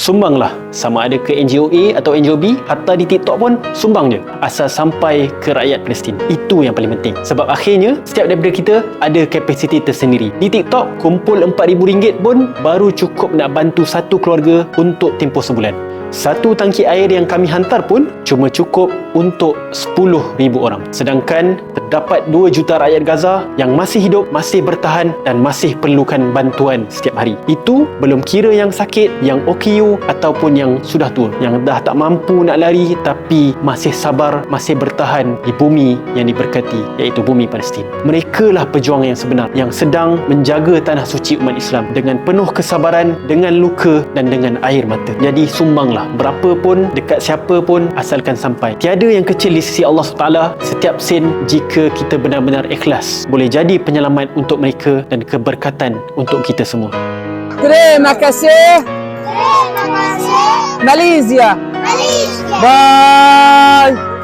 Sumbanglah, sama ada ke NGO A atau NGO B, hatta di TikTok pun sumbang je, asal sampai ke rakyat Palestin. Itu yang paling penting, sebab akhirnya setiap daripada kita ada kapasiti tersendiri. Di TikTok kumpul RM4,000 pun baru cukup nak bantu satu keluarga untuk tempoh sebulan. Satu tangki air yang kami hantar pun cuma cukup untuk 10,000 orang. Sedangkan terdapat 2 juta rakyat Gaza yang masih hidup, masih bertahan dan masih perlukan bantuan setiap hari. Itu belum kira yang sakit, yang OKU ataupun yang sudah tua, yang dah tak mampu nak lari tapi masih sabar, masih bertahan di bumi yang diberkati, iaitu bumi Palestin. Mereka lah pejuang yang sebenar, yang sedang menjaga tanah suci umat Islam dengan penuh kesabaran, dengan luka dan dengan air mata. Jadi sumbanglah, berapa pun, dekat siapa pun, asalkan sampai. Tiada yang kecil di sisi Allah SWT. Setiap sen, jika kita benar-benar ikhlas, boleh jadi penyelamat untuk mereka dan keberkatan untuk kita semua. Terima kasih. Malaysia. Bye.